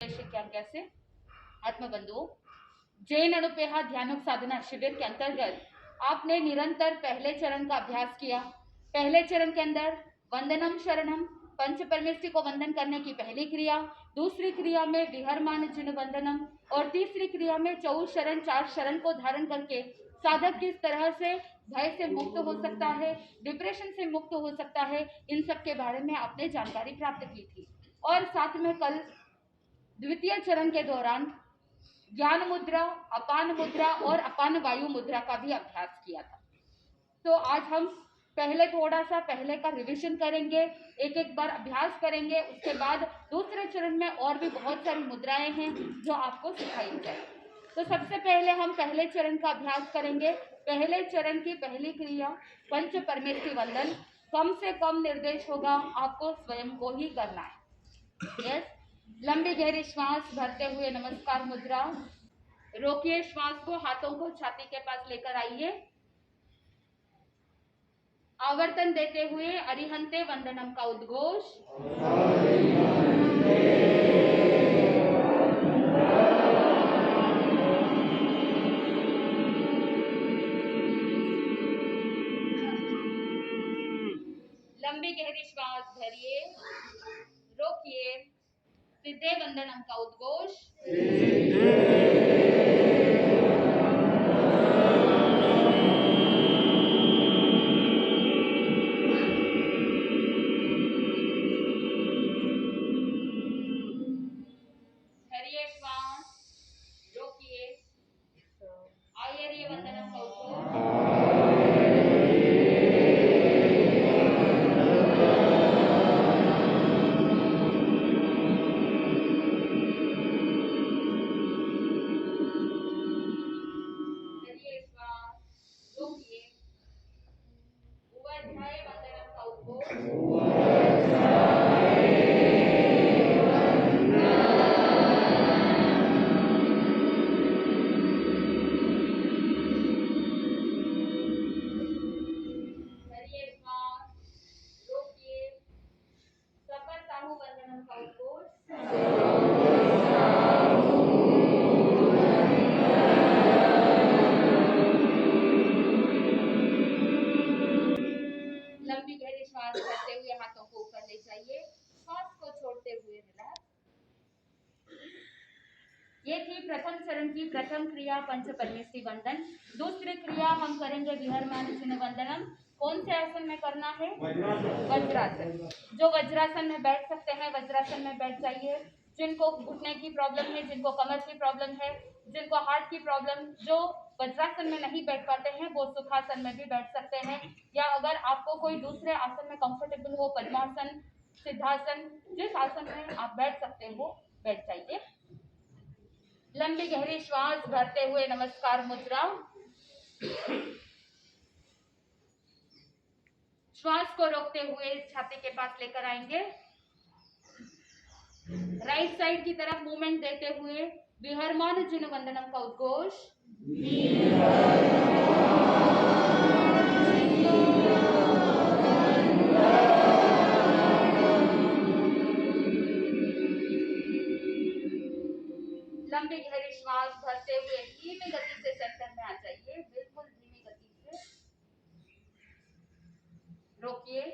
कैसे आत्मबंधुओं, जैन अनुपेहा ध्यान साधना शिविर के अंतर्गत आपने निरंतर पहले चरण का अभ्यास किया। पहले चरण के अंदर वंदनम शरणम पंच परमेष्टि को वंदन करने की पहली क्रिया, दूसरी क्रिया में विहरमान जिन वंदनम और तीसरी क्रिया में 4 शरण 4 शरण को धारण करके साधक किस तरह से भय से मुक्त हो सकता है, डिप्रेशन से मुक्त हो सकता है, इन सब के बारे में आपने जानकारी प्राप्त की थी। और साथ में कल द्वितीय चरण के दौरान ज्ञान मुद्रा, अपान मुद्रा और अपान वायु मुद्रा का भी अभ्यास किया था। तो आज हम पहले का रिवीजन करेंगे, एक एक बार अभ्यास करेंगे। उसके बाद दूसरे चरण में और भी बहुत सारी मुद्राएं हैं जो आपको सिखाई जाएगी। तो सबसे पहले हम पहले चरण का अभ्यास करेंगे। पहले चरण की पहली क्रिया पंच परमेष्टि वंदन। कम से कम निर्देश होगा, आपको स्वयं को ही करना है। यस, लंबी गहरी श्वास भरते हुए नमस्कार मुद्रा। रोकिए श्वास को, हाथों को छाती के पास लेकर आइए। आवर्तन देते हुए अरिहंते वंदनम का उद्घोष। लंबी गहरी श्वास भरिए, रोकिए, सिद्धे वंदनम का उद्घोष। भरिए श्वास, रोकिए, आयर्य वंदनम का उद्घोष। लंबी गहरी श्वास करते हुए हाथों को ऊपर ले जाइए, श्वास को छोड़ते हुए रिलैक्स। ये थी प्रथम चरण की प्रथम क्रिया पंच परमेष्टि वंदन। दूसरी क्रिया हम करेंगे विहरमान जिन वंदनम। कौन से आसन में करना है? वज्रासन। जो वज्रासन में बैठ सकते हैं वज्रासन में बैठ जाइए। जिनको घुटने की प्रॉब्लम है, जिनको कमर की प्रॉब्लम है, जिनको हार्ट की प्रॉब्लम, जो वज्रासन में नहीं बैठ पाते हैं वो सुखासन में भी बैठ सकते हैं। या अगर आपको कोई दूसरे आसन में कंफर्टेबल हो, पद्मासन, सिद्धासन, जिस आसन में आप बैठ सकते हो बैठ जाइए। लंबी गहरी श्वास भरते हुए नमस्कार मुद्रा। श्वास को रोकते हुए छाती के पास लेकर आएंगे। राइट साइड की तरफ मूवमेंट देते हुए विहरमान जिन वंदनम का उद्घोष। लंबी गहरी श्वास भरते हुए धीमी गति से सेंटर में आ जाइए, बिल्कुल धीमी गति से। रोकिए,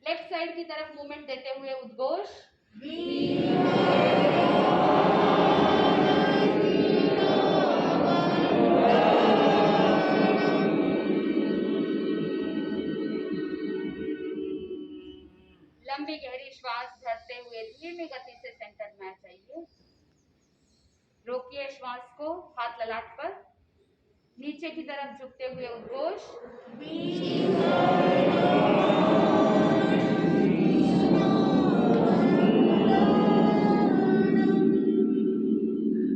लेफ्ट साइड की तरफ मूवमेंट देते हुए उद्घोष। लंबी गहरी श्वास भरते हुए धीमी गति से सेंटर में आ जाइए। रोकिए श्वास को, हाथ ललाट पर, नीचे की तरफ झुकते हुए उद्घोष।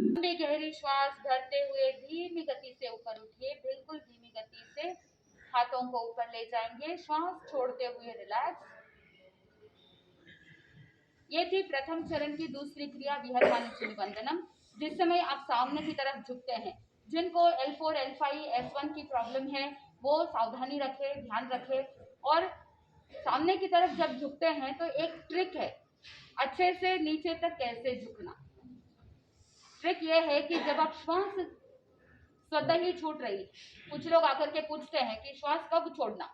लंबी गहरी श्वास भरते हुए धीमी गति से ऊपर उठिए, बिल्कुल धीमी गति से हाथों को ऊपर ले जाएंगे। श्वास छोड़ते हुए रिलैक्स। ये थी प्रथम चरण की दूसरी क्रिया विहरमान जिन वंदनम। जिस समय आप सामने की तरफ झुकते हैं, जिनको L4, L5, S1 की प्रॉब्लम है वो सावधानी रखें, ध्यान रखें। और सामने की तरफ जब झुकते हैं तो एक ट्रिक है, अच्छे से नीचे तक कैसे झुकना। ट्रिक ये है कि जब आप श्वास स्वतः ही छूट रही, कुछ लोग आकर के पूछते हैं कि श्वास कब छोड़ना,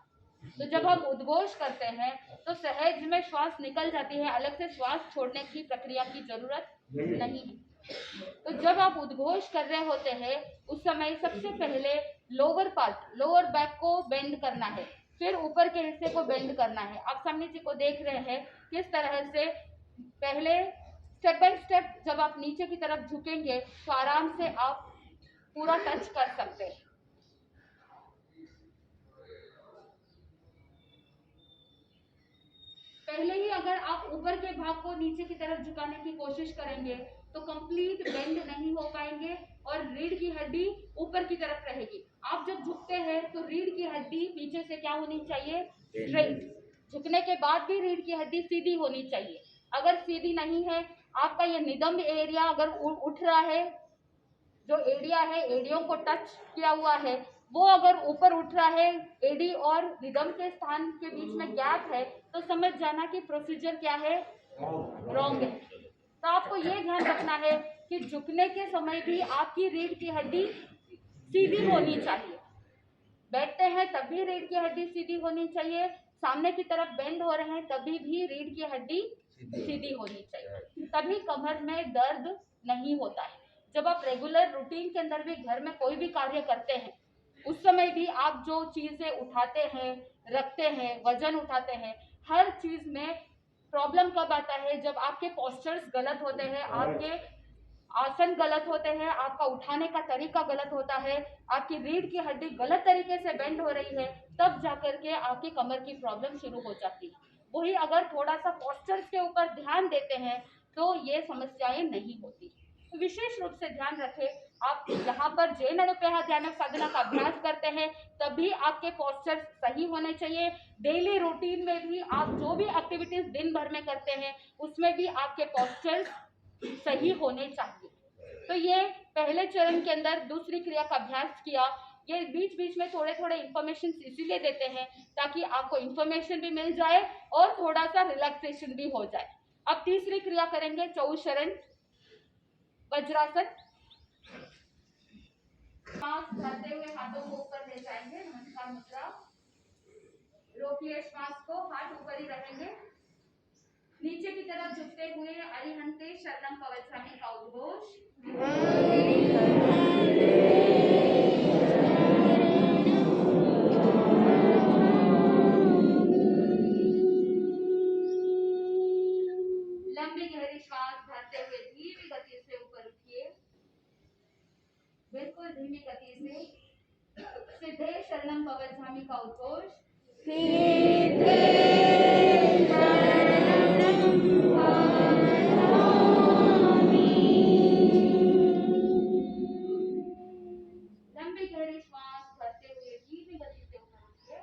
तो जब हम उद्घोष करते हैं तो सहज में श्वास निकल जाती है, अलग से श्वास छोड़ने की प्रक्रिया की जरूरत नहीं है। तो जब आप उद्घोष कर रहे होते हैं उस समय सबसे पहले लोअर पार्ट, लोअर बैक को बेंड करना है, फिर ऊपर के हिस्से को बेंड करना है। आप सामने जी को देख रहे हैं किस तरह से पहले स्टेप बाय स्टेप जब आप नीचे की तरफ झुकेंगे तो आराम से आप पूरा टच कर सकते हैं। पहले ही अगर आप ऊपर के भाग को नीचे की तरफ झुकाने की कोशिश करेंगे तो कंप्लीट बेंड नहीं हो पाएंगे और रीढ़ की हड्डी ऊपर की तरफ रहेगी। आप जब झुकते हैं तो रीढ़ की हड्डी पीछे से क्या होनी चाहिए, स्ट्रेट। झुकने के बाद भी रीढ़ की हड्डी सीधी होनी चाहिए। अगर सीधी नहीं है, आपका ये नितंब एरिया अगर उठ रहा है, जो एरिया है एडियों को टच किया हुआ है, वो अगर ऊपर उठ रहा है, एडी और रिदम के स्थान के बीच में गैप है, तो समझ जाना कि प्रोसीजर क्या है, रॉन्ग है। तो आपको ये ध्यान रखना है कि झुकने के समय भी आपकी रीढ़ की हड्डी सीधी होनी चाहिए। बैठते हैं तब भी रीढ़ की हड्डी सीधी होनी चाहिए, सामने की तरफ बेंड हो रहे हैं तभी भी रीढ़ की हड्डी सीधी होनी चाहिए, तभी कमर में दर्द नहीं होता है। जब आप रेगुलर रूटीन के अंदर भी घर में कोई भी कार्य करते हैं उस समय भी आप जो चीजें उठाते हैं, रखते हैं, वजन उठाते हैं, हर चीज में प्रॉब्लम कब आता है, जब आपके पोस्चर्स गलत होते हैं, आपके आसन गलत होते हैं, आपका उठाने का तरीका गलत होता है, आपकी रीढ़ की हड्डी गलत तरीके से बेंड हो रही है, तब जाकर के आपकी कमर की प्रॉब्लम शुरू हो जाती है। वही अगर थोड़ा सा पोस्चर्स के ऊपर ध्यान देते हैं तो ये समस्याएं नहीं होती। तो विशेष रूप से ध्यान रखें, आप यहाँ पर जैन अनुपेहा ध्यान साधना का अभ्यास करते हैं तभी आपके पोस्चर सही होने चाहिए। डेली रूटीन में भी आप जो भी एक्टिविटीज दिन भर में करते हैं उसमें भी आपके पोस्चर सही होने चाहिए। तो ये पहले चरण के अंदर दूसरी क्रिया का अभ्यास किया। ये बीच बीच में थोड़े थोड़े इंफॉर्मेशन इसीलिए देते हैं ताकि आपको इंफॉर्मेशन भी मिल जाए और थोड़ा सा रिलैक्सेशन भी हो जाए। अब तीसरी क्रिया करेंगे, चौशरण वज्रासन। श्वास भरते हुए हाथों को ऊपर ले जाएंगे, नमस्कार मुद्रा। रोकिए श्वास को, हाथ ऊपर ही रहेंगे। नीचे की तरफ झुकते हुए अरिहंते शरणम कवचामि का उद्घोष। लंबी गहरी श्वास भरते हुए धीमी गति से ऊपर उठिए, बिल्कुल धीमी गति से। सिद्धे शरणम कवचामि का उद्घोष। लंबी गहरी श्वास भरते हुए धीमी गति से ऊपर उठिए।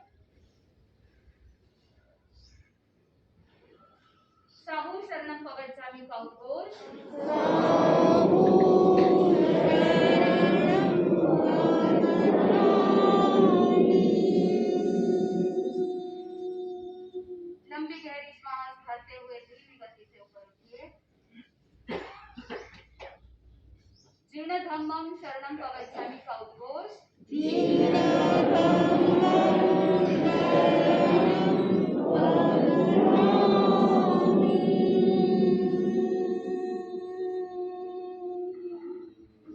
साहू शरणम कवचामि का उद्घोष। लंबी गहरी श्वास भरते हुए धीमी गति से ऊपर उठिए। जीर्ण धम्मम शरणम कवचामि का उद्घोष।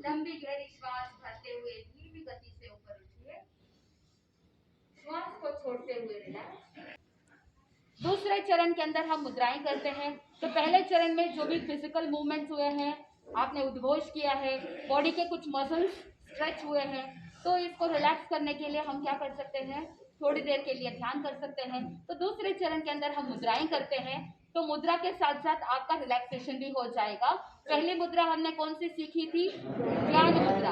लंबी गहरी श्वास भरते हुए धीमी गति से ऊपर उठिए, श्वास को छोड़ते हुए रिलैक्स। दूसरे चरण के अंदर हम मुद्राएं करते हैं। तो पहले चरण में जो भी फिजिकल मूवमेंट्स हुए हैं, आपने उद्घोष किया है, बॉडी के कुछ मसल्स स्ट्रेच हुए हैं, तो इसको रिलैक्स करने के लिए हम क्या कर सकते हैं, थोड़ी देर के लिए ध्यान कर सकते हैं। तो दूसरे चरण के अंदर हम मुद्राएं करते हैं, तो मुद्रा के साथ साथ आपका रिलैक्सेशन भी हो जाएगा। पहली मुद्रा हमने कौन सी सीखी थी, ज्ञान मुद्रा।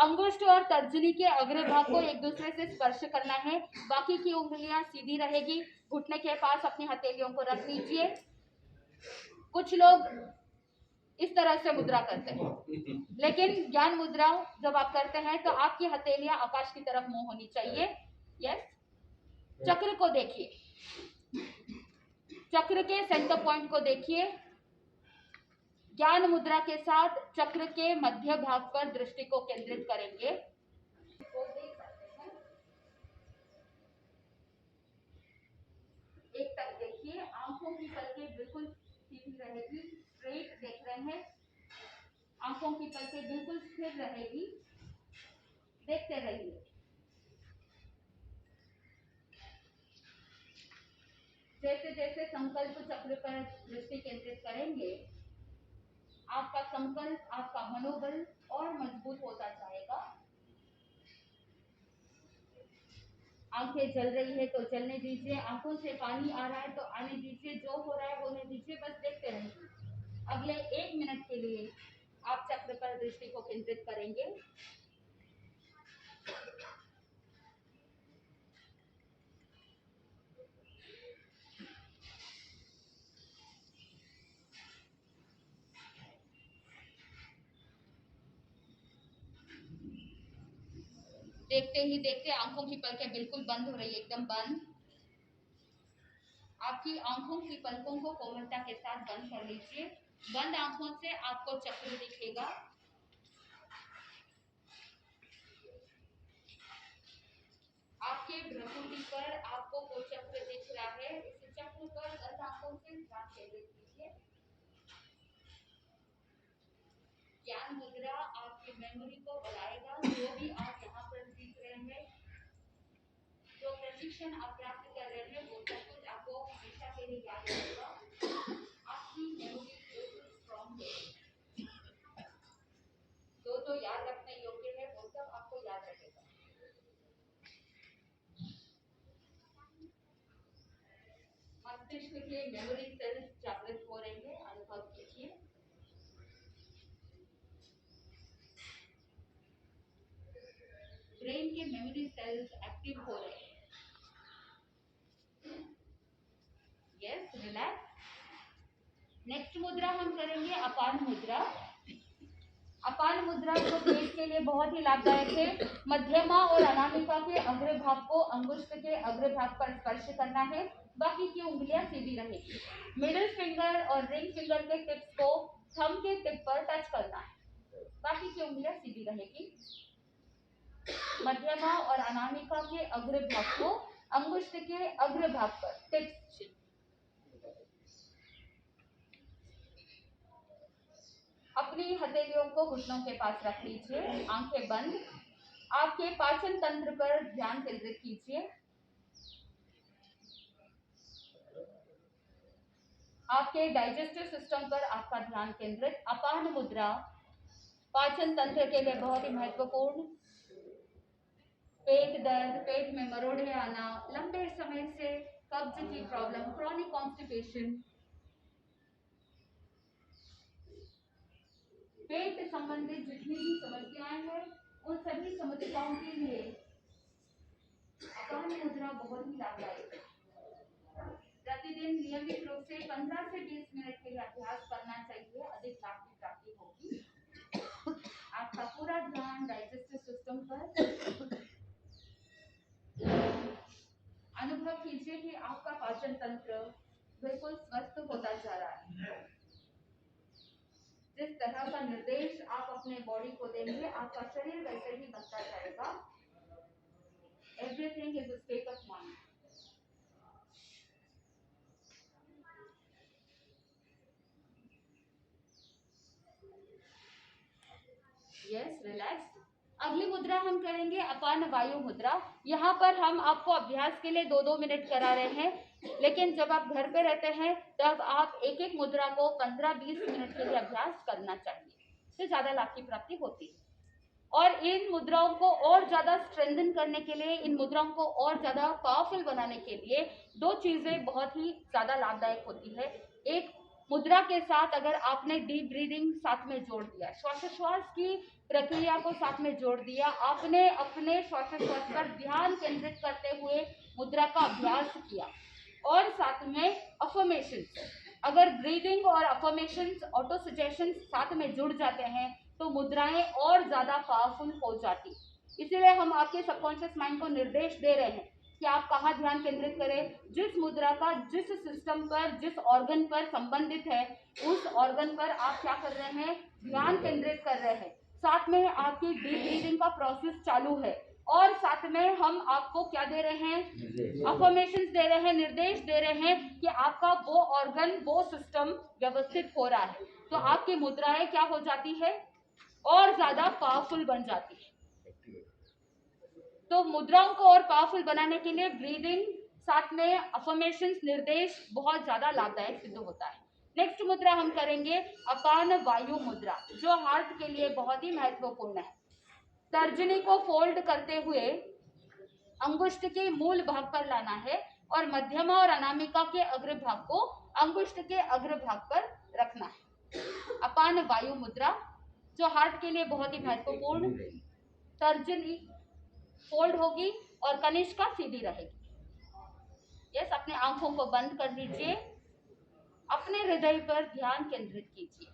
अंगुष्ठ और तर्जनी के अग्र भाग को एक दूसरे से स्पर्श करना है, बाकी की उंगलियां सीधी रहेगी। घुटने के पास अपनी हथेलियों को रख लीजिए। कुछ लोग इस तरह से मुद्रा करते हैं, लेकिन ज्ञान मुद्रा जब आप करते हैं तो आपकी हथेलियां आकाश की तरफ मुंह होनी चाहिए। यस, चक्र को देखिए, चक्र के सेंटर पॉइंट को देखिए। ज्ञान मुद्रा के साथ चक्र के मध्य भाग पर दृष्टि को केंद्रित करेंगे। एक तक देखिए, आंखों की पलकें बिल्कुल सीधी रहेगी, स्ट्रेट देख रहे हैं, आंखों की पलकें बिल्कुल स्थिर रहेगी, देखते रहिए। जैसे जैसे संकल्प चक्र पर दृष्टि केंद्रित करेंगे, आपका संकल्प, आपका मनोबल और मजबूत होता जाएगा। आंखें जल रही है तो जलने दीजिए, आंखों से पानी आ रहा है तो आने दीजिए, जो हो रहा है होने दीजिए, बस देखते रहिए। अगले 1 मिनट के लिए आप चक्र पर दृष्टि को केंद्रित करेंगे। देखते ही देखते आंखों की पलकें बिल्कुल बंद हो रही है, एकदम बंद। आपकी आंखों की पलकों को कोमलता के साथ बंद कर लीजिए। बंद आंखों से आपको चक्र दिखेगा। आपके भ्रुकुटी पर आपको वो चक्र दिख रहा है, इस चक्र पर बंद आंखों से ध्यान केंद्रित कीजिए। ज्ञान मुद्रा आपकी मेमोरी को बढ़ाएगा। जो भी आप यहाँ पर सीख रहे हैं, जो प्रशिक्षण आप प्राप्त कर रहे हैं, वो सब कुछ आपको हमेशा के लिए याद रहेगा। आपकी मेमोरी बिल्कुल स्ट्रॉन्ग है। जो याद रखने योग्य है वो सब आपको याद रहेगा। मस्तिष्क के मेमोरी सेल्स जागृत हो रहे हैं, अनुभव कीजिए। ब्रेन के मेमोरी सेल्स एक्टिव हो रहे हैं। Yes, relax. नेक्स्ट मुद्रा हम करेंगे अपान मुद्रा। अपान मुद्रा जो पेट के लिए बहुत ही लाभदायक है। मध्यमा और अनामिका के अग्रभाग को अंगुष्ठ के अग्रभाग पर स्पर्श करना है, बाकी की उंगलियां सीधी रहेगी। मिडिल फिंगर और रिंग फिंगर के टिप्स को थंब के टिप पर टच करना है, बाकी की उंगलियां सीधी रहेगी। मध्यमा और अनामिका के अग्रभाग को अंगुष्ठ के अग्रभाग पर टिप्स। अपनी हथेलियों को घुटनों के पास रख लीजिए, आंखें बंद। आपके पाचन तंत्र पर ध्यान केंद्रित कीजिए। आपके डाइजेस्टिव सिस्टम पर आपका ध्यान केंद्रित। अपान मुद्रा पाचन तंत्र के लिए बहुत ही महत्वपूर्ण। पेट दर्द, पेट में मरोड़े आना, लंबे समय से कब्ज की प्रॉब्लम, क्रॉनिक कॉन्स्टिपेशन, पेट संबंधित जितनी भी समस्याएं हैं, उन सभी समस्याओं के लिए अपान मुद्रा बहुत ही लाभदायक है। प्रतिदिन नियमित रूप से 15 से 20 मिनट के लिए अभ्यास करना चाहिए, अधिक लाभ की प्राप्ति होगी। आपका पूरा ध्यान डाइजेस्टिव सिस्टम पर। अनुभव कीजिए कि आपका पाचन तंत्र बिल्कुल स्वस्थ होता जा रहा है। जिस तरह का निर्देश आप अपने बॉडी को देंगे, आपका शरीर वैसे ही बनता जाएगा। Everything is a state of mind. Yes, relax. अगली मुद्रा हम करेंगे अपान वायु मुद्रा। यहाँ पर हम आपको अभ्यास के लिए 2-2 मिनट करा रहे हैं, लेकिन जब आप घर पे रहते हैं तब आप एक एक मुद्रा को 15-20 मिनट के लिए अभ्यास करना चाहिए, इससे ज्यादा लाभ की प्राप्ति होती है। और इन मुद्राओं को और ज्यादा स्ट्रेंथन करने के लिए, इन मुद्राओं को और ज्यादा पावरफुल बनाने के लिए 2 चीजें बहुत ही ज्यादा लाभदायक होती है। एक, मुद्रा के साथ अगर आपने डीप ब्रीदिंग साथ में जोड़ दिया, श्वासोच्छ्वास की प्रक्रिया को साथ में जोड़ दिया, आपने अपने श्वासोच्छ्वास पर ध्यान केंद्रित करते हुए मुद्रा का अभ्यास किया, और साथ में अफर्मेशंस, अगर ब्रीदिंग और अफर्मेशंस, ऑटो सजेशंस साथ में जुड़ जाते हैं तो मुद्राएं और ज्यादा पावरफुल हो जाती। इसीलिए हम आपके सबकॉन्शियस माइंड को निर्देश दे रहे हैं कि आप कहाँ ध्यान केंद्रित करें। जिस मुद्रा का जिस सिस्टम पर, जिस ऑर्गन पर संबंधित है, उस ऑर्गन पर आप क्या कर रहे हैं, ध्यान केंद्रित कर रहे हैं। साथ में आपकी डीप ब्रीदिंग का प्रोसेस चालू है और साथ में हम आपको क्या दे रहे हैं, अफर्मेशंस दे रहे हैं, निर्देश दे रहे हैं कि आपका वो ऑर्गन, वो सिस्टम व्यवस्थित हो रहा है। तो आपकी मुद्राएं क्या हो जाती है, और ज्यादा पावरफुल बन जाती है। तो मुद्राओं को और पावरफुल बनाने के लिए ब्रीदिंग, साथ में अफर्मेशंस, निर्देश बहुत ज्यादा लाभदायक सिद्ध होता है। नेक्स्ट मुद्रा हम करेंगे अपान वायु मुद्रा, जो हार्ट के लिए बहुत ही महत्वपूर्ण है। तर्जनी को फोल्ड करते हुए अंगुष्ठ के मूल भाग पर लाना है और मध्यमा और अनामिका के अग्र भाग को अंगुष्ठ के अग्र भाग पर रखना है। अपान वायु मुद्रा जो हार्ट के लिए बहुत ही महत्वपूर्ण। तर्जनी फोल्ड होगी और कनिष्का सीधी रहेगी। यस, अपने आंखों को बंद कर लीजिए, अपने हृदय पर ध्यान केंद्रित कीजिए।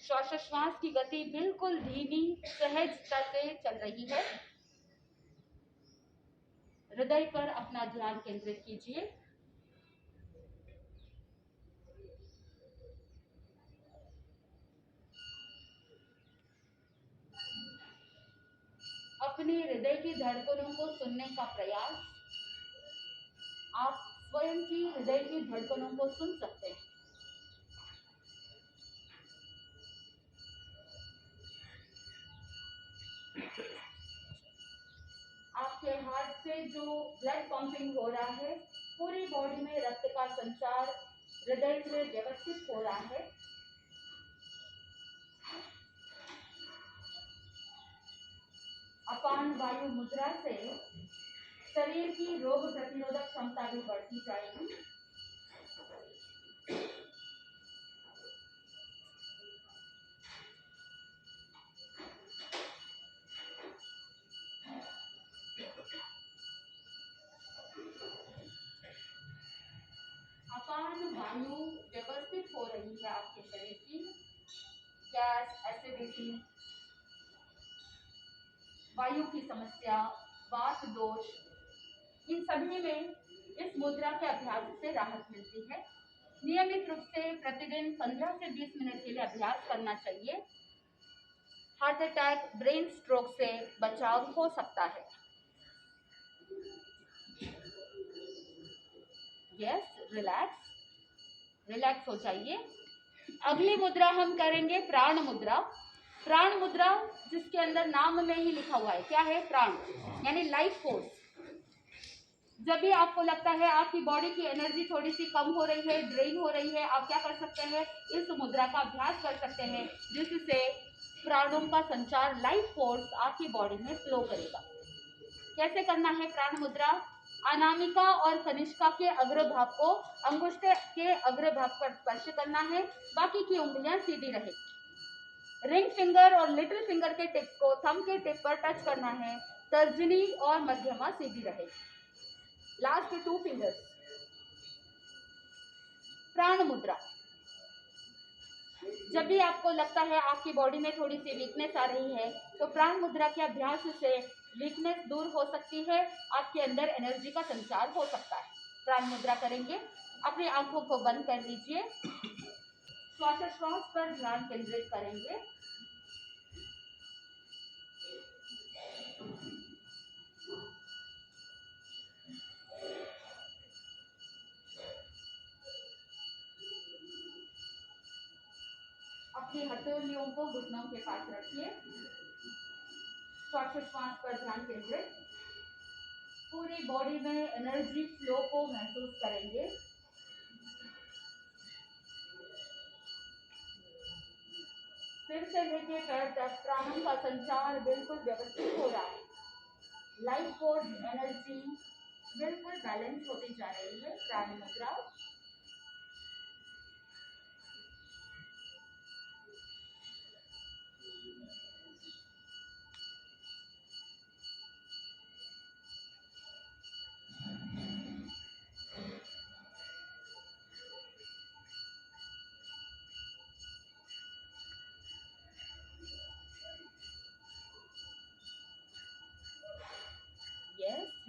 श्वासोच्छ्वास की गति बिल्कुल धीमी सहजता से चल रही है। हृदय पर अपना ध्यान केंद्रित कीजिए। अपने हृदय की धड़कनों को सुनने का प्रयास। आप स्वयं की हृदय की धड़कनों को सुन सकते हैं। आपके हार्ट से जो ब्लड पंपिंग हो रहा है, पूरी बॉडी में रक्त का संचार हृदय से व्यवस्थित हो रहा है। अपान वायु मुद्रा से शरीर की रोग प्रतिरोधक क्षमता भी बढ़ती जाएगी। अपान वायु व्यवस्थित हो रही है आपके शरीर की। गैस, एसिडिटी, वायु की समस्या, वात दोष, इन सभी में इस मुद्रा के अभ्यास से राहत मिलती है। नियमित रूप से प्रतिदिन 15 से 20 मिनट के लिए अभ्यास करना चाहिए। हार्ट अटैक, ब्रेन स्ट्रोक से बचाव हो सकता है। यस, रिलैक्स हो जाइए। अगली मुद्रा हम करेंगे प्राण मुद्रा। प्राण मुद्रा जिसके अंदर नाम में ही लिखा हुआ है, क्या है, प्राण, यानी लाइफ फोर्स। जब भी आपको लगता है आपकी बॉडी की एनर्जी थोड़ी सी कम हो रही है, ड्रेन हो रही है, आप क्या कर सकते हैं, इस मुद्रा का अभ्यास कर सकते हैं, जिससे प्राणों का संचार, लाइफ फोर्स आपकी बॉडी में फ्लो करेगा। कैसे करना है प्राण मुद्रा? अनामिका और कनिष्का के अग्रभाग को अंगुष्ठ के अग्रभाग पर स्पर्श करना है, बाकी की उंगलियां सीधी रहेगी। रिंग फिंगर और लिटिल फिंगर के टिप को थंब के टिप पर टच करना है। तर्जनी और मध्यमा सीधी रहेगी। Last 2 fingers. प्राण मुद्रा, जब भी आपको लगता है आपकी बॉडी में थोड़ी सी वीकनेस आ रही है, तो प्राण मुद्रा के अभ्यास से वीकनेस दूर हो सकती है, आपके अंदर एनर्जी का संचार हो सकता है। प्राण मुद्रा करेंगे, अपनी आंखों को बंद कर लीजिए, श्वासोच्छ्वास पर ध्यान केंद्रित करेंगे। अपनी हथेलियों को घुटनों के पास रखिए, श्वासोच्छ्वास पर ध्यान केंद्रित। पूरी बॉडी में एनर्जी फ्लो को महसूस करेंगे। सिर से लेके पैर तक प्राणों का संचार बिल्कुल व्यवस्थित हो रहा है। लाइफ फोर्स एनर्जी बिल्कुल बैलेंस होती जा रही है। प्राण मुद्रा।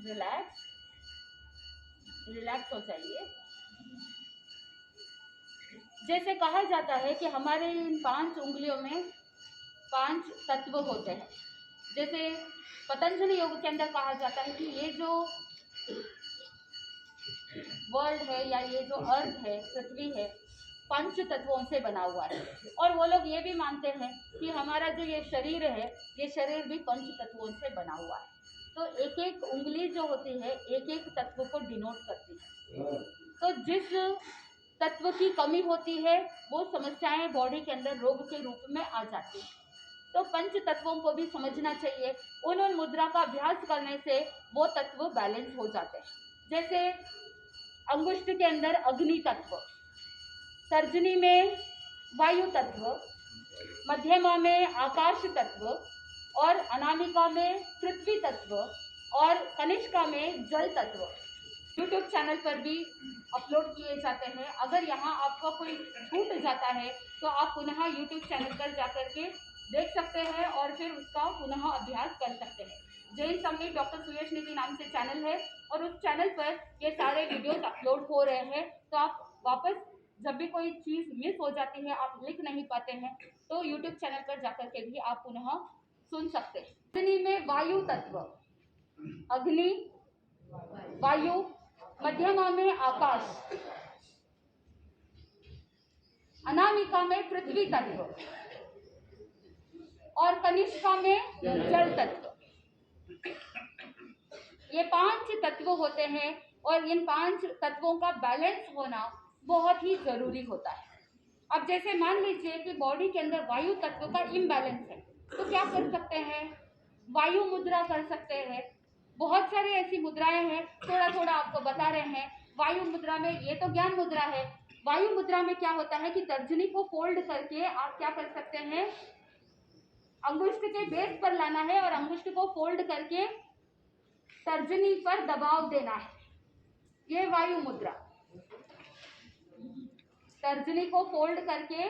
रिलैक्स, रिलैक्स हो जाइए। जैसे कहा जाता है कि हमारे इन 5 उंगलियों में 5 तत्व होते हैं। जैसे पतंजलि योग के अंदर कहा जाता है कि ये जो वर्ल्ड है या ये जो अर्थ है, पृथ्वी है, 5 तत्वों से बना हुआ है। और वो लोग ये भी मानते हैं कि हमारा जो ये शरीर है, ये शरीर भी 5 तत्वों से बना हुआ है। तो एक एक उंगली जो होती है एक एक तत्व को डिनोट करती है। तो जिस तत्व की कमी होती है वो समस्याएं बॉडी के अंदर रोग के रूप में आ जाती है। तो 5 तत्वों को भी समझना चाहिए। उन मुद्रा का अभ्यास करने से वो तत्व बैलेंस हो जाते हैं। जैसे अंगुष्ठ के अंदर अग्नि तत्व, तर्जनी में वायु तत्व, मध्यमा में आकाश तत्व और अनामिका में पृथ्वी तत्व और कनिष्का में जल तत्व यूट्यूब चैनल पर भी अपलोड किए जाते हैं। अगर यहाँ आपका कोई छूट जाता है तो आप पुनः यूट्यूब चैनल पर जाकर के देख सकते हैं और फिर उसका पुनः अभ्यास कर सकते हैं। जैन समिट डॉक्टर सुयश निधि नाम से चैनल है और उस चैनल पर ये सारे वीडियोस अपलोड हो रहे हैं। तो आप वापस जब भी कोई चीज़ मिस हो जाती है, आप लिख नहीं पाते हैं, तो यूट्यूब चैनल पर जाकर के भी आप पुनः सुन सकते हैं। अग्नि में वायु तत्व, अग्नि, वायु, मध्यमा में आकाश, अनामिका में पृथ्वी तत्व और कनिष्का में जल तत्व। ये 5 तत्व होते हैं और इन 5 तत्वों का बैलेंस होना बहुत ही जरूरी होता है। अब जैसे मान लीजिए कि बॉडी के अंदर वायु तत्व का इम्बैलेंस है, तो क्या कर सकते हैं? वायु मुद्रा कर सकते हैं। बहुत सारी ऐसी मुद्राएं हैं, थोड़ा थोड़ा आपको बता रहे हैं। वायु मुद्रा में, ये तो ज्ञान मुद्रा है। वायु मुद्रा में क्या होता है कि तर्जनी को फोल्ड करके आप क्या कर सकते हैं, अंगुष्ठ के बेस पर लाना है और अंगुष्ठ को फोल्ड करके तर्जनी पर दबाव देना है। ये वायु मुद्रा। तर्जनी को फोल्ड करके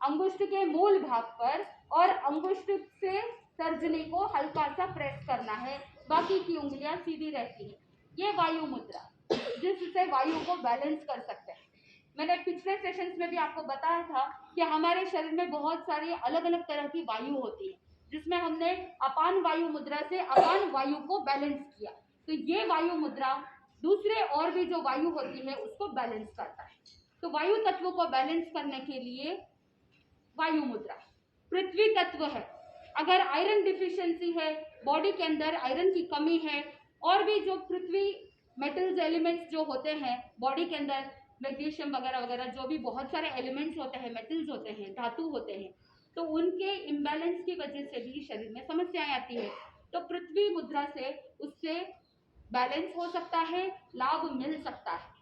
अंगुष्ठ के मूल भाग पर और अंगुष्ठ से तर्जनी को हल्का सा प्रेस करना है, बाकी की उंगलियां सीधी रहती है। ये वायु मुद्रा, जिससे वायु को बैलेंस कर सकते हैं। मैंने पिछले सेशंस में भी आपको बताया था कि हमारे शरीर में बहुत सारी अलग अलग तरह की वायु होती है, जिसमें हमने अपान वायु मुद्रा से अपान वायु को बैलेंस किया। तो ये वायु मुद्रा दूसरे और भी जो वायु होती है उसको बैलेंस करता है। तो वायु तत्व को बैलेंस करने के लिए वायु मुद्रा। पृथ्वी तत्व है, अगर आयरन डिफिशियंसी है, बॉडी के अंदर आयरन की कमी है, और भी जो पृथ्वी मेटल्स एलिमेंट्स जो होते हैं बॉडी के अंदर, मैग्नीशियम वगैरह वगैरह, जो भी बहुत सारे एलिमेंट्स होते हैं, मेटल्स होते हैं, धातु होते हैं, तो उनके इम्बैलेंस की वजह से भी शरीर में समस्याएं आती है। तो पृथ्वी मुद्रा से उससे बैलेंस हो सकता है, लाभ मिल सकता है।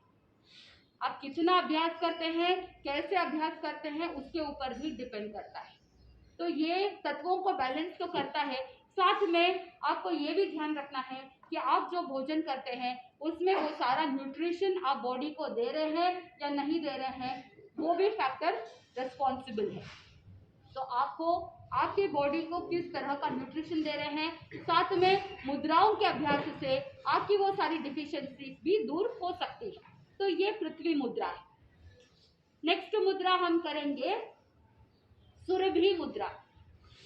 आप कितना अभ्यास करते हैं, कैसे अभ्यास करते हैं, उसके ऊपर भी डिपेंड करता है। तो ये तत्वों को बैलेंस तो करता है। साथ में आपको ये भी ध्यान रखना है कि आप जो भोजन करते हैं उसमें वो सारा न्यूट्रिशन आप बॉडी को दे रहे हैं या नहीं दे रहे हैं, वो भी फैक्टर रिस्पॉन्सिबल है। तो आपको आपकी बॉडी को किस तरह का न्यूट्रिशन दे रहे हैं, साथ में मुद्राओं के अभ्यास से आपकी वो सारी डिफिशियंसी भी दूर हो सकती है। तो ये पृथ्वी मुद्रा है। नेक्स्ट मुद्रा हम करेंगे सुरभि मुद्रा।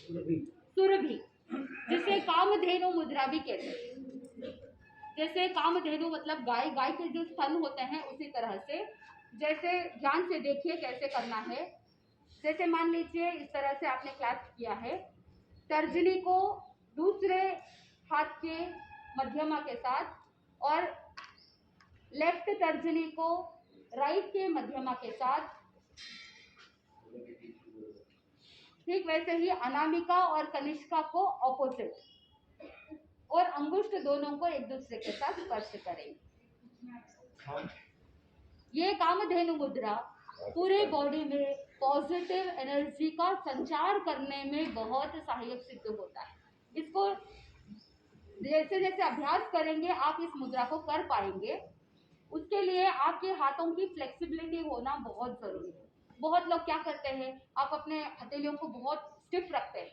सुरभि, जिसे कामधेनु मुद्रा भी कहते हैं। जैसे कामधेनु मतलब गाय, गाय के जो स्तन होते हैं उसी तरह से। जैसे ध्यान से देखिए कैसे करना है। जैसे मान लीजिए इस तरह से आपने क्लास किया है, तर्जनी को दूसरे हाथ के मध्यमा के साथ और लेफ्ट तर्जनी को राइट के मध्यमा के साथ, ठीक वैसे ही अनामिका और कनिष्का को ऑपोजिट, और अंगुष्ठ दोनों को एक दूसरे के साथ स्पर्श करेंगे। ये कामधेनु मुद्रा पूरे बॉडी में पॉजिटिव एनर्जी का संचार करने में बहुत सहायक सिद्ध होता है। इसको जैसे जैसे अभ्यास करेंगे आप इस मुद्रा को कर पाएंगे। उसके लिए आपके हाथों की फ्लेक्सिबिलिटी होना बहुत जरूरी है। बहुत लोग क्या करते हैं, आप अपने हथेलियों को बहुत स्टिफ रखते हैं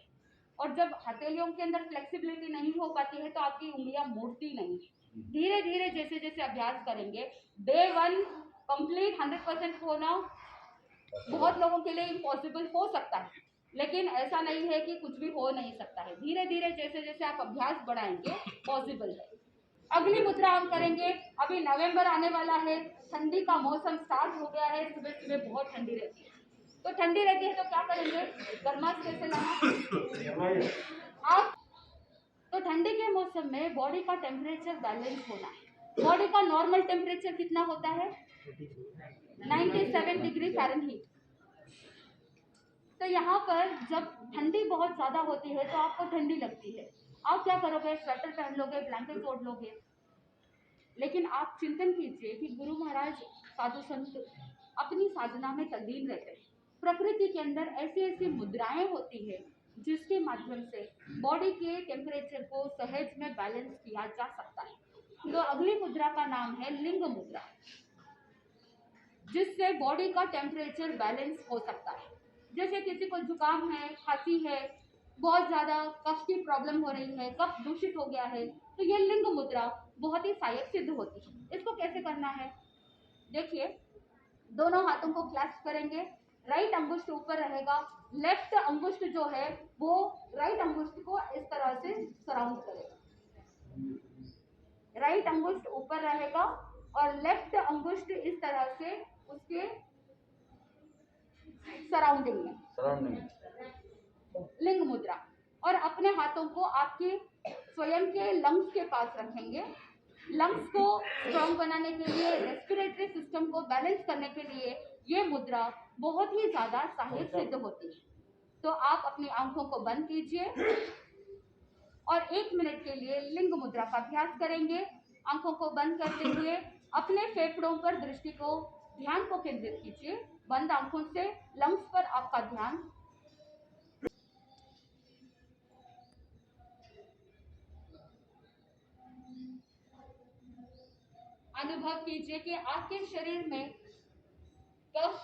और जब हथेलियों के अंदर फ्लेक्सिबिलिटी नहीं हो पाती है तो आपकी उंगलियां मुड़ती नहीं है। धीरे धीरे जैसे जैसे अभ्यास करेंगे, डे 1 कंप्लीट 100% होना बहुत लोगों के लिए इम्पॉसिबल हो सकता है, लेकिन ऐसा नहीं है कि कुछ भी हो नहीं सकता है। धीरे धीरे जैसे जैसे आप अभ्यास बढ़ाएंगे पॉसिबल है। अगली मुद्रा हम करेंगे, अभी नवंबर आने वाला है, ठंडी का मौसम स्टार्ट हो गया है, सुबह सुबह बहुत ठंडी रहती है, तो ठंडी रहती है तो क्या करेंगे, गर्माश कैसे लाना आप, तो ठंडी के मौसम में बॉडी का टेम्परेचर बैलेंस होना है। बॉडी का नॉर्मल टेम्परेचर कितना होता है, 97 डिग्री फ़ारेनहीट। तो यहाँ पर जब ठंडी बहुत ज़्यादा होती है तो आपको ठंडी लगती है, आप क्या करोगे, स्वेटर पहन लोगे, ब्लैंकेट ओढ़ लोगे। लेकिन आप चिंतन कीजिए कि गुरु महाराज, साधु संत अपनी साधना में तल्लीन रहते हैं। प्रकृति के अंदर ऐसी ऐसी मुद्राएं होती है जिसके माध्यम से बॉडी के टेम्परेचर को सहज में बैलेंस किया जा सकता है। तो अगली मुद्रा का नाम है लिंग मुद्रा, जिससे बॉडी का टेम्परेचर बैलेंस हो सकता है। जैसे किसी को जुकाम है, खांसी है, बहुत ज़्यादा कफ की प्रॉब्लम हो रही है, कफ दूषित हो गया है, तो ये लिंग मुद्रा बहुत ही सहायक सिद्ध होती है। इसको कैसे करना है, देखिए, दोनों हाथों को क्लैस्प करेंगे, राइट अंगुष्ठ ऊपर रहेगा, लेफ्ट अंगुष्ठ जो है वो राइट अंगुष्ठ को इस तरह से सराउंड करेगा। राइट अंगुष्ठ ऊपर रहेगा और लेफ्ट अंगुष्ठ इस तरह से उसके सराउंडिंग में, लिंग मुद्रा। और अपने हाथों को आपके स्वयं के लंग्स के पास रखेंगे। लंग्स को स्ट्रॉन्ग बनाने के लिए, रेस्पिरेटरी सिस्टम को बैलेंस करने के लिए ये मुद्रा बहुत ही ज़्यादा सहायक सिद्ध होती है। तो आप अपनी आंखों को बंद कीजिए और 1 मिनट के लिए लिंग मुद्रा का अभ्यास करेंगे। आंखों को बंद करते हुए अपने फेफड़ों पर दृष्टि को, ध्यान को केंद्रित कीजिए। बंद आंखों से लंग्स पर आपका ध्यान, अनुभव कीजिए कि आपके शरीर में कफ,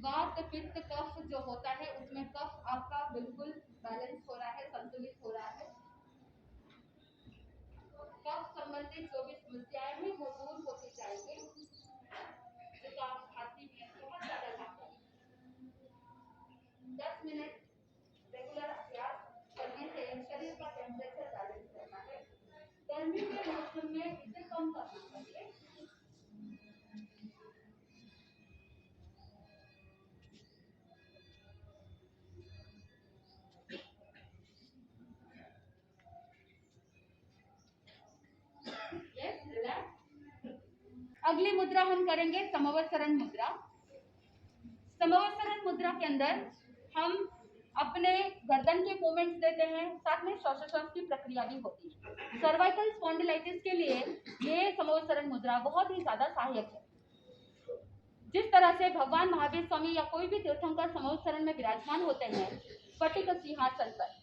वात पित्त कफ जो होता है उसमें कफ आपका बिल्कुल बैलेंस हो रहा है, संतुलित हो रहा है। कफ संबंधित जो भी समस्याएं हैं वो दूर होती जाएंगी। जुकाम, खांसी में बहुत ज्यादा लाभ है। 10 मिनट रेगुलर अभ्यास करने से शरीर का टेम्परेचर बैलेंस रहता है। गर्मी के मौसम में इसे कम करना चाहिए। अगली मुद्रा हम करेंगे समवसरण मुद्रा। समवसरण मुद्रा के अंदर हम अपने गर्दन के मूवमेंट्स देते हैं, साथ में श्वासोच्छ्वास की प्रक्रिया भी होती है। सर्वाइकल स्पॉन्डिलाइटिस के लिए ये समवसरण मुद्रा बहुत ही ज्यादा सहायक है। जिस तरह से भगवान महावीर स्वामी या कोई भी तीर्थंकर समवसरण में विराजमान होते हैं स्फटिक सिंहासन पर,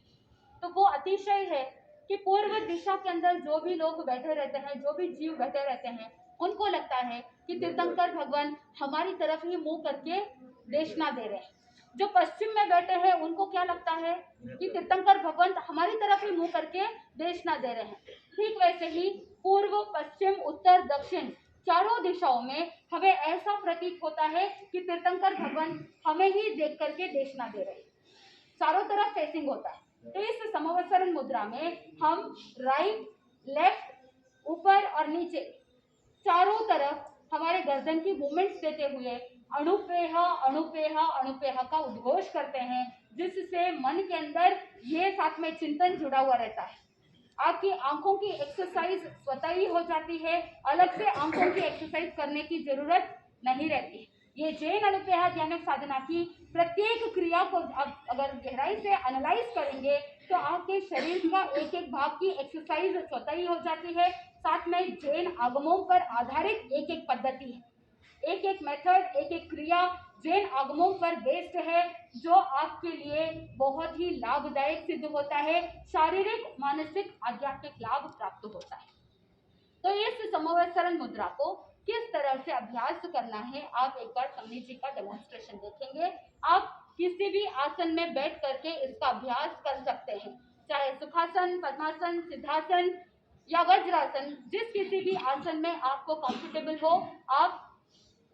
तो वो अतिशय है कि पूर्व दिशा के अंदर जो भी लोग बैठे रहते हैं, जो भी जीव बैठे रहते हैं, उनको लगता है कि तीर्थंकर भगवान हमारी तरफ ही मुंह करके देशना दे रहे हैं। जो पश्चिम में बैठे हैं उनको क्या लगता है कि तीर्थंकर भगवान हमारी तरफ ही मुंह करके देशना दे रहे हैं। ठीक वैसे ही पूर्व, पश्चिम, उत्तर, दक्षिण चारों दिशाओं में हमें ऐसा प्रतीत होता है कि तीर्थंकर भगवान हमें ही देख करके देशना दे रहे हैं, चारों तरफ फेसिंग होता है। तो इस समवसरण मुद्रा में हम राइट, लेफ्ट, ऊपर और नीचे चारों तरफ हमारे गर्दन की मूवमेंट्स देते हुए अणुपेह अणुपेह अणुपेह का उद्घोष करते हैं, जिससे मन के अंदर ये साथ में चिंतन जुड़ा हुआ रहता है। आपकी आंखों की एक्सरसाइज स्वतः ही हो जाती है, अलग से आंखों की एक्सरसाइज करने की जरूरत नहीं रहती। ये जैन अनुपेह ध्यान साधना की प्रत्येक क्रिया को अब अगर गहराई से एनालाइज करेंगे तो आपके शरीर का एक एक भाग की एक्सरसाइज स्वतः ही हो जाती है। साथ में जैन आगमों पर आधारित एक एक पद्धति है, एक एक मेथड, एक एक क्रिया जैन आगमों पर बेस्ड है, जो आपके लिए बहुत ही लाभदायक सिद्ध होता है, शारीरिक, मानसिक, आध्यात्मिक लाभ प्राप्त होता है। तो इस समवसरण मुद्रा को किस तरह से अभ्यास करना है, आप एक बार समीर जी का डेमोन्स्ट्रेशन देखेंगे। आप किसी भी आसन में बैठ करके इसका अभ्यास कर सकते हैं, चाहे सुखासन, पद्मासन, सिद्धासन, या वज्रासन, जिस किसी भी आसन में आपको कंफर्टेबल हो आप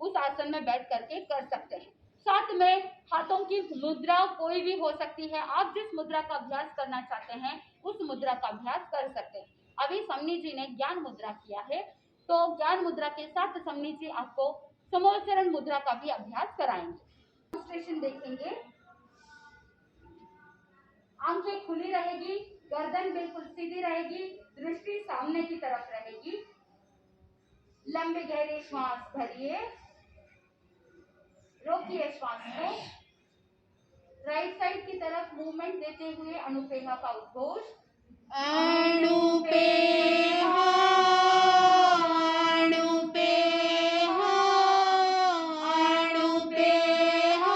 उस आसन में बैठ करके कर सकते हैं। साथ में हाथों की मुद्रा कोई भी हो सकती है, आप जिस मुद्रा का अभ्यास करना चाहते हैं उस मुद्रा का अभ्यास कर सकते हैं। अभी समनी जी ने ज्ञान मुद्रा किया है, तो ज्ञान मुद्रा के साथ समनी जी आपको समोचरण मुद्रा का भी अभ्यास कराएंगे। डेमोन्स्ट्रेशन देखेंगे। आंखें खुली रहेगी, गर्दन बिल्कुल सीधी रहेगी, दृष्टि सामने की तरफ रहेगी। लंबे गहरे श्वास भरिए, रोकिए श्वास को। राइट साइड की तरफ मूवमेंट देते हुए अनुपेहा का उद्घोष। अनुपेहा, अनुपेहा, अनुपेहा।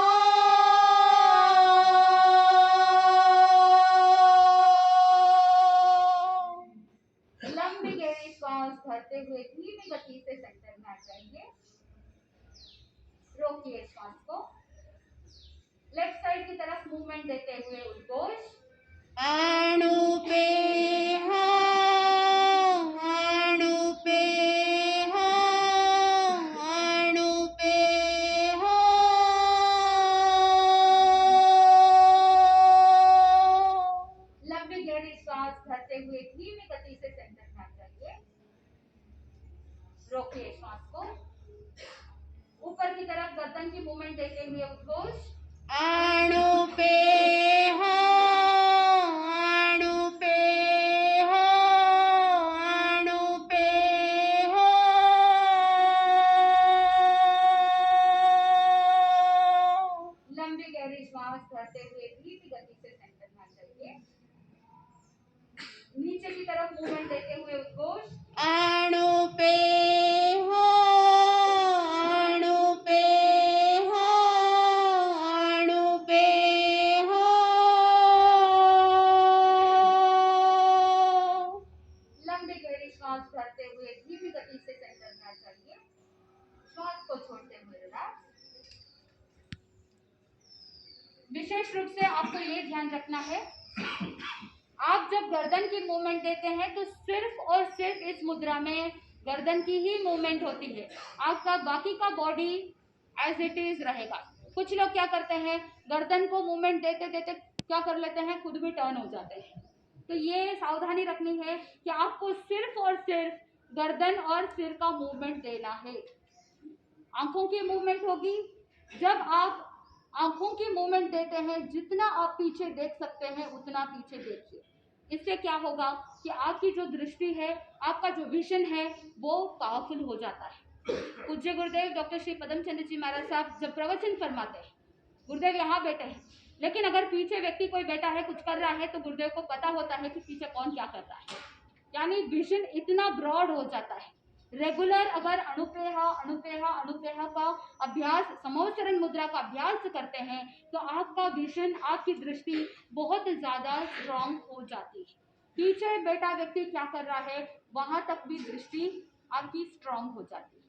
लंबी गहरी श्वास भरते हुए धीमी गति से सेंटर में आ जाइए। रोकिए श्वास को। लेफ्ट साइड की तरफ मूवमेंट देते हुए उद्घोष। अनुपेहा, अनुपेहा, अनुपेहा। लंबी गहरी श्वास भरते हुए धीमी गति से सेंटर में आ जाइए। रोकिए श्वास को। ऊपर की तरफ गर्दन की मूवमेंट देते हुए उद्घोष। अनुपेहा, अनुपेहा, अनुपेहा। लंबी गहरी श्वास भरते हुए धीमी गति से सेंटर में आ जाइए। नीचे की तरफ मूवमेंट देते हुए उद्घोष। अनुपेहा, अनुपेहा, अनुपेहा। लंबी गहरी श्वास भरते हुए धीमी गति से सेंटर में आ जाइए। श्वास को छोड़ते हुए रिलैक्स। विशेष रूप से आपको ये ध्यान रखना है, आप जब गर्दन की मूवमेंट देते हैं तो सिर्फ और सिर्फ इस मुद्रा में गर्दन की ही मूवमेंट होती है, आपका बाकी का बॉडी एज इट इज रहेगा। कुछ लोग क्या करते हैं, गर्दन को मूवमेंट देते देते क्या कर लेते हैं, खुद भी टर्न हो जाते हैं। तो ये सावधानी रखनी है कि आपको सिर्फ और सिर्फ गर्दन और सिर का मूवमेंट देना है। आंखों की मूवमेंट होगी, जब आप आंखों की मूवमेंट देते हैं जितना आप पीछे देख सकते हैं उतना पीछे देखिए। इससे क्या होगा कि आपकी जो दृष्टि है, आपका जो विजन है वो पावरफुल हो जाता है। पूज्य गुरुदेव डॉक्टर श्री पदमचंद्र जी महाराज साहब जब प्रवचन फरमाते हैं, गुरुदेव यहाँ बैठे हैं, लेकिन अगर पीछे व्यक्ति कोई बैठा है कुछ कर रहा है तो गुरुदेव को पता होता है कि पीछे कौन क्या कर रहा है, यानी विजन इतना ब्रॉड हो जाता है। रेगुलर अगर अनुपेहा अनुपेहा अनुपेहा का अभ्यास, समोचरण मुद्रा का अभ्यास करते हैं तो आपका विजन, आपकी दृष्टि बहुत ज्यादा स्ट्रांग हो जाती है। पीछे बैठा व्यक्ति क्या कर रहा है वहां तक भी दृष्टि आपकी स्ट्रांग हो जाती है।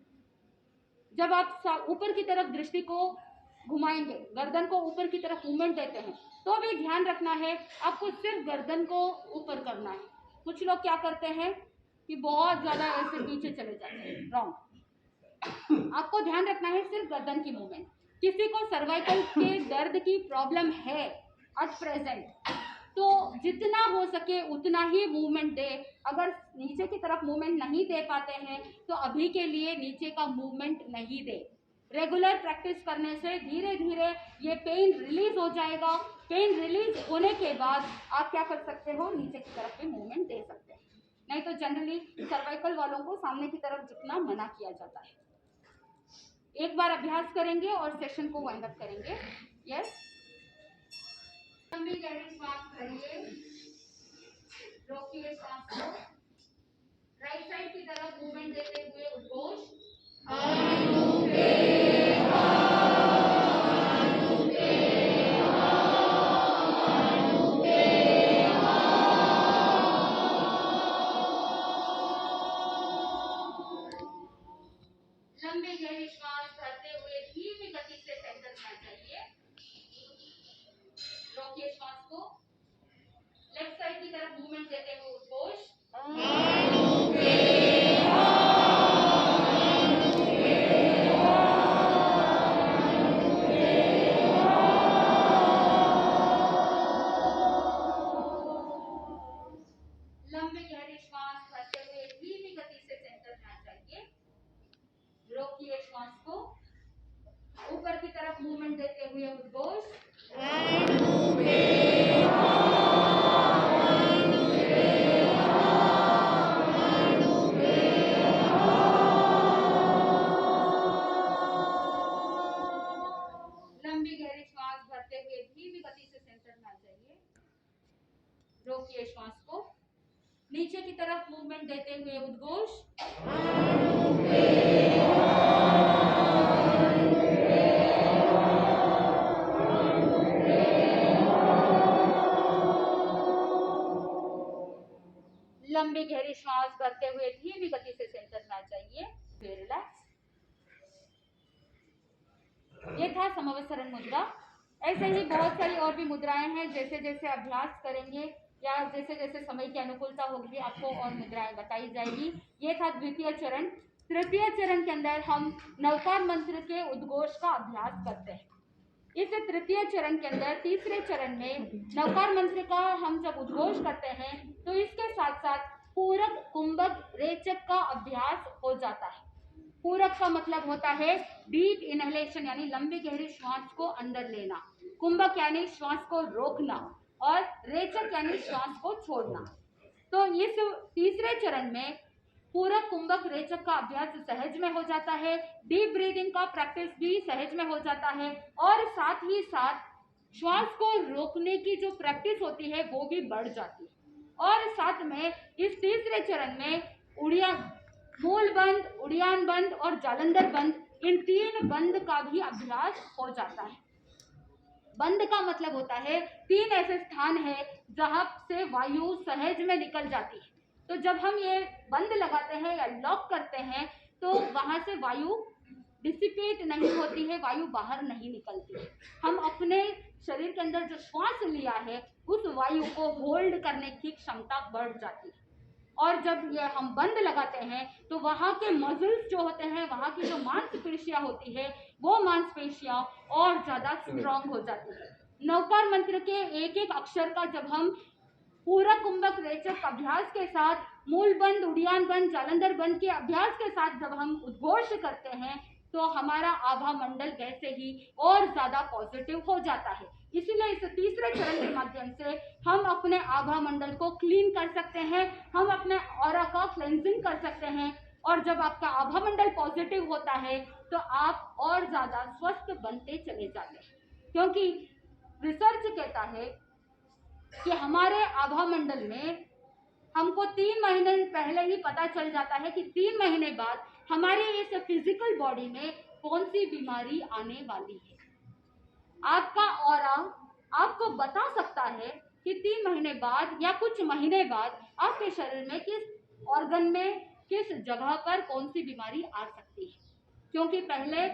जब आप ऊपर की तरफ दृष्टि को घुमाएंगे, गर्दन को ऊपर की तरफ मूवमेंट देते हैं, तो भी ध्यान रखना है आपको सिर्फ गर्दन को ऊपर करना है। कुछ लोग क्या करते हैं कि बहुत ज्यादा ऐसे पीछे चले जाते हैं, रॉन्ग। आपको ध्यान रखना है सिर्फ गर्दन की मूवमेंट। किसी को सर्वाइकल के दर्द की प्रॉब्लम है एट प्रेजेंट, तो जितना हो सके उतना ही मूवमेंट दे। अगर नीचे की तरफ मूवमेंट नहीं दे पाते हैं तो अभी के लिए नीचे का मूवमेंट नहीं दे। रेगुलर प्रैक्टिस करने से धीरे धीरे ये पेन रिलीज हो जाएगा। पेन रिलीज होने के बाद आप क्या कर सकते हो, नीचे की तरफ भी मूवमेंट दे सकते हैं। नहीं तो जनरली सर्वाइकल वालों को सामने की तरफ झुकना मना किया जाता है। एक बार अभ्यास करेंगे और सेशन को वाइंड अप करेंगे। यस, लंबी गहरी श्वास भरिए, रोकिए श्वास को। राइट साइड की तरफ मूवमेंट देते हुए उद्घोष। अनुपेहा, अनुपेहा, अनुपेहा। लंबी गहरी श्वास भरते हुए धीमी गति से सेंटर में आ जाइए। रोकिए श्वास को। लेफ्ट साइड की तरफ मूवमेंट देते हुए उद्घोष। हुए उद्घोष। लंबी गहरी श्वास भरते हुए धीमी गति से सेंटर में आ जाइए। रोकिए श्वास को। नीचे की तरफ मूवमेंट देते हुए उद्घोष। लंबी गहरी श्वास भरते हुए धीमी गति से सेंटर में आ जाइए। फिर रिलैक्स। ये था समवसरण मुद्रा। ऐसे ही बहुत सारी और भी मुद्राएं हैं। जैसे जैसे अभ्यास करेंगे या जैसे जैसे समय की अनुकूलता होगी आपको और मुद्राएं बताई जाएगी। ये था द्वितीय चरण। तृतीय चरण के अंदर हम नवकार मंत्र के उद्घोष का अभ्यास करते हैं। इस तृतीय चरण के अंदर तीसरे चरण में नवकार मंत्र का हम जब उद्घोष करते हैं तो इसके साथ साथ पूरक, कुंभक, रेचक का अभ्यास हो जाता है। पूरक का मतलब होता है डीप इनहेलेशन यानी लंबी गहरी श्वास को अंदर लेना, कुंभक यानी श्वास को रोकना और रेचक यानी श्वास को छोड़ना। तो इस तीसरे चरण में पूरक, कुंभक, रेचक का अभ्यास सहज में हो जाता है। डीप ब्रीदिंग का प्रैक्टिस भी सहज में हो जाता है और साथ ही साथ श्वास को रोकने की जो प्रैक्टिस होती है वो भी बढ़ जाती है। और साथ में इस तीसरे चरण में मूल बंद, उड़ियान बंद और जालंधर बंद, इन तीन बंद का भी अभ्यास हो जाता है। बंद का मतलब होता है तीन ऐसे स्थान है जहां से वायु सहज में निकल जाती है। तो जब हम ये बंद लगाते हैं या लॉक करते हैं तो वहां से वायु डिसिपेट नहीं होती है, वायु बाहर नहीं निकलती है। हम अपने शरीर के अंदर जो श्वास लिया है उस वायु को होल्ड करने की क्षमता बढ़ जाती है। और जब ये हम बंद लगाते हैं तो वहाँ के मसल्स जो होते हैं, वहाँ की जो मांसपेशियां होती है वो मांसपेशियां और ज़्यादा स्ट्रांग हो जाती है। नवकार मंत्र के एक एक अक्षर का जब हम पूरक, कुंभक, रेचक अभ्यास के साथ, मूल बंद, उड़ियान बंद, जालंधर बंद के अभ्यास के साथ जब हम उद्घोष करते हैं तो हमारा आभा मंडल वैसे ही और ज़्यादा पॉजिटिव हो जाता है। इसीलिए इस तीसरे चरण के माध्यम से हम अपने आभा मंडल को क्लीन कर सकते हैं, हम अपने ऑरा का क्लेंजिंग कर सकते हैं। और जब आपका आभा मंडल पॉजिटिव होता है तो आप और ज़्यादा स्वस्थ बनते चले जाते हैं। क्योंकि रिसर्च कहता है कि हमारे आभा मंडल में हमको 3 महीने पहले ही पता चल जाता है कि 3 महीने बाद हमारे इस फिजिकल बॉडी में कौन सी बीमारी आने वाली है। आपका ऑरा आपको बता सकता है कि 3 महीने बाद या कुछ महीने बाद आपके शरीर में किस ऑर्गन में, किस जगह पर कौन सी बीमारी आ सकती है। क्योंकि पहले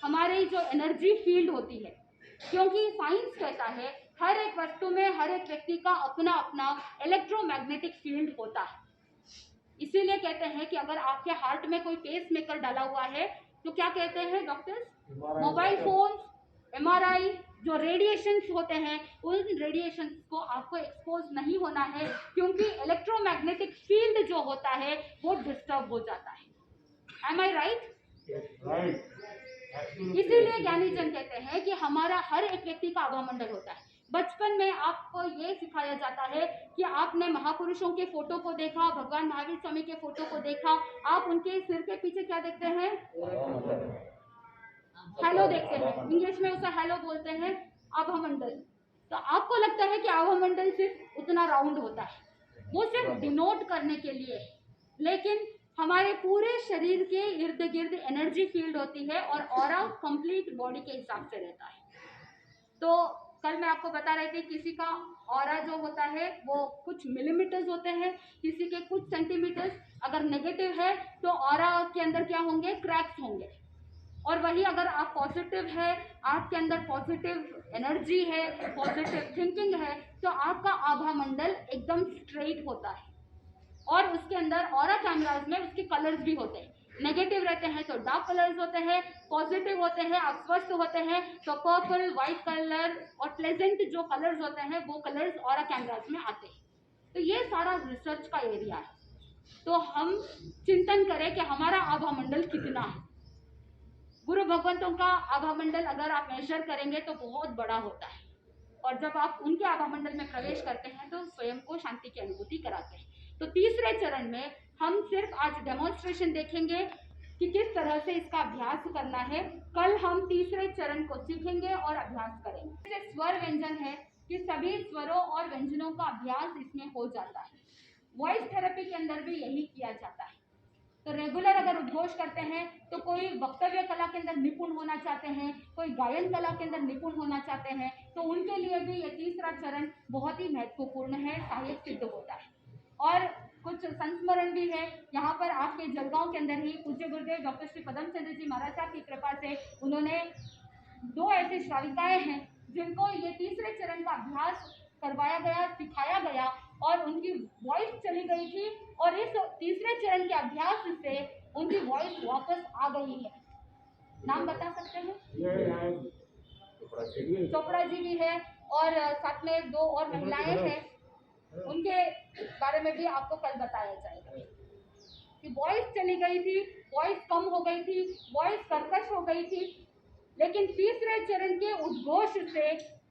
हमारी जो एनर्जी फील्ड होती है, क्योंकि साइंस कहता है हर एक वस्तु में, हर एक व्यक्ति का अपना अपना इलेक्ट्रोमैग्नेटिक फील्ड होता है। इसीलिए कहते हैं कि अगर आपके हार्ट में कोई पेस मेकर डाला हुआ है तो क्या कहते हैं डॉक्टर्स, मोबाइल फोन, MRI, जो रेडिएशंस होते हैं उन रेडिएशंस को आपको एक्सपोज नहीं होना है, क्योंकि इलेक्ट्रोमैग्नेटिक फील्ड जो होता है वो डिस्टर्ब हो जाता है। एम आई राइट? इसीलिए ज्ञानी जन कहते हैं कि हमारा हर एक व्यक्ति का आभा मंडल होता है। बचपन में आपको ये सिखाया जाता है कि आपने महापुरुषों के फोटो को देखा, भगवान महावीर स्वामी के फोटो को देखा, आप उनके सिर के पीछे क्या देखते हैं, हेलो देखते हैं। इंग्लिश में उसे हेलो बोलते हैं, आभा मंडल। तो आपको लगता है कि आभा मंडल सिर्फ उतना राउंड होता है, वो सिर्फ डिनोट करने के लिए, लेकिन हमारे पूरे शरीर के इर्द गिर्द एनर्जी फील्ड होती है और ऑरा कंप्लीट बॉडी के हिसाब से रहता है। तो कल मैं आपको बता रही थी किसी का ऑरा जो होता है वो कुछ मिलीमीटर्स होते हैं, किसी के कुछ सेंटीमीटर्स। अगर नेगेटिव है तो ऑरा के अंदर क्या होंगे, क्रैक्स होंगे। और वही अगर आप पॉजिटिव है, आपके अंदर पॉजिटिव एनर्जी है, पॉजिटिव थिंकिंग है, तो आपका आभा मंडल एकदम स्ट्रेट होता है। और उसके अंदर ऑरा कैमराज में उसके कलर्स भी होते हैं। नेगेटिव रहते हैं तो डार्क कलर्स होते हैं, पॉजिटिव होते हैं, आप स्वस्थ होते हैं तो पर्पल, व्हाइट कलर और प्लेजेंट जो कलर्स होते हैं वो कलर्स ऑरा कैमराज में आते हैं। तो ये सारा रिसर्च का एरिया है। तो हम चिंतन करें कि हमारा आभा मंडल कितना है। गुरु भगवंतों का आभा मंडल अगर आप मेजर करेंगे तो बहुत बड़ा होता है, और जब आप उनके आभा मंडल में प्रवेश करते हैं तो स्वयं को शांति की अनुभूति कराते हैं। तो तीसरे चरण में हम सिर्फ आज डेमोन्स्ट्रेशन देखेंगे कि किस तरह से इसका अभ्यास करना है। कल हम तीसरे चरण को सीखेंगे और अभ्यास करेंगे। जैसे स्वर व्यंजन है कि सभी स्वरों और व्यंजनों का अभ्यास इसमें हो जाता है। वॉइस थेरेपी के अंदर भी यही किया जाता है। तो रेगुलर अगर उद्घोष करते हैं तो कोई वक्तव्य कला के अंदर निपुण होना चाहते हैं, कोई गायन कला के अंदर निपुण होना चाहते हैं, तो उनके लिए भी ये तीसरा चरण बहुत ही महत्वपूर्ण है, सहायक सिद्ध होता है। और कुछ संस्मरण भी है यहाँ पर आपके जलगांव के अंदर ही पूज्य गुरुदेव डॉक्टर श्री पदम चंद्र जी महाराज साहब की कृपा से उन्होंने 2 ऐसी श्राविकाएं हैं जिनको ये तीसरे चरण का अभ्यास करवाया गया, सिखाया गया और उनकी वॉइस चली गई थी, और इस तीसरे चरण के अभ्यास से उनकी वॉइस वापस आ गई है। नाम बता सकते हैं? चोपड़ा जी भी है, और साथ में 2 और महिलाएं हैं, उनके बारे में भी आपको कल बताया जाएगा कि वॉइस चली गई थी, वॉइस कम हो गई थी, वॉइस कर्कश हो गई थी, लेकिन तीसरे चरण के उद्घोष से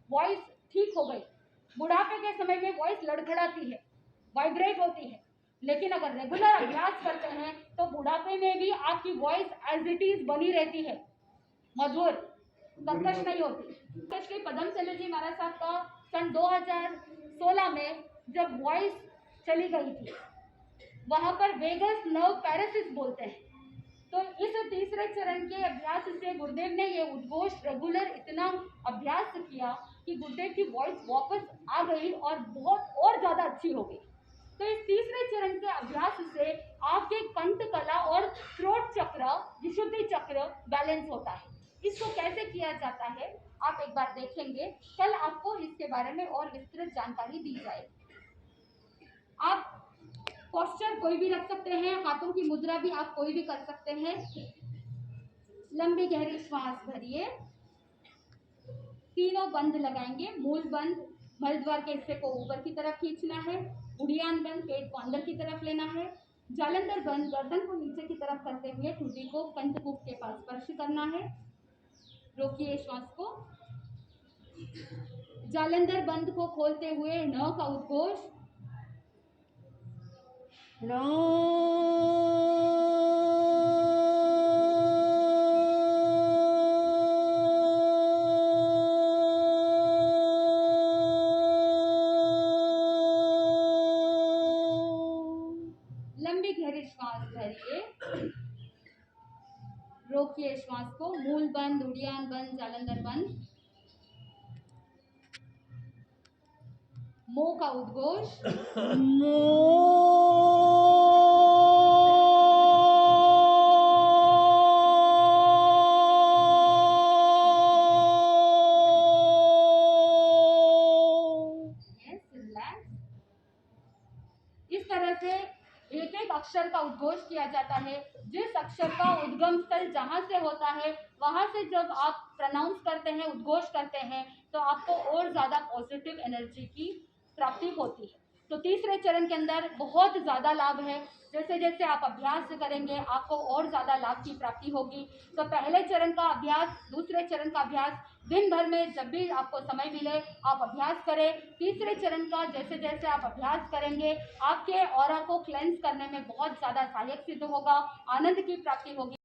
वॉइस ठीक हो गई। बुढ़ापे के समय में वॉइस लड़खड़ाती है, वाइब्रेट होती है, लेकिन अगर रेगुलर अभ्यास करते हैं तो बुढ़ापे में भी आपकी वॉइस एज इट इज बनी रहती है, मधुर, कर्कश नहीं होती। श्री पदम चंद्र जी महाराज साहब का सन 2016 में जब वॉइस चली गई थी, वहां पर वेगस नर्व पैरासिस बोलते हैं। तो इस तीसरे चरण के अभ्यास से गुरुदेव ने ये उद्घोष रेगुलर इतना अभ्यास किया कि गुरुदेव की वॉइस वापस आ गई और बहुत और ज़्यादा अच्छी हो गई। तो इस तीसरे चरण के अभ्यास से आपके कंठ कला और थ्रोट चक्र, विशुद्धि चक्र बैलेंस होता है। इसको कैसे किया जाता है आप एक बार देखेंगे, कल आपको इसके बारे में और विस्तृत जानकारी दी जाएगी। आप पोस्चर कोई भी रख सकते हैं, हाथों की मुद्रा भी आप कोई भी कर सकते हैं। लंबी गहरी श्वास भरिए, तीनों बंद लगाएंगे। मूल बंद, मलद्वार के हिस्से को ऊपर की तरफ खींचना है। उड़ियान बंद, पेट को अंदर की तरफ लेना है। जालंधर बंद, गर्दन को नीचे की तरफ करते हुए ठुड्डी को कंठकूप के पास स्पर्श करना है। रोकिए श्वास को। जालंधर बंद को खोलते हुए न का उद्घोष, नो। लंबी गहरी श्वास भरिए, रोकिए श्वास को। मूल बंद, उड़ियान बंद, जालंधर बंद। मोह का उद्घोष, इस तरह से एक एक अक्षर का उद्घोष किया जाता है। जिस अक्षर का उद्गम स्थल जहाँ से होता है वहाँ से जब आप प्रनाउंस करते हैं, उद्घोष करते हैं, तो आपको और ज़्यादा पॉजिटिव एनर्जी की प्राप्ति होती है। तो तीसरे चरण के अंदर बहुत ज़्यादा लाभ है। जैसे जैसे आप अभ्यास करेंगे आपको और ज़्यादा लाभ की प्राप्ति होगी। तो पहले चरण का अभ्यास, दूसरे चरण का अभ्यास दिन भर में जब भी आपको समय मिले आप अभ्यास करें। तीसरे चरण का जैसे जैसे आप अभ्यास करेंगे आपके ऑरा को क्लेंस करने में बहुत ज़्यादा सहायक सिद्ध होगा, आनंद की प्राप्ति होगी।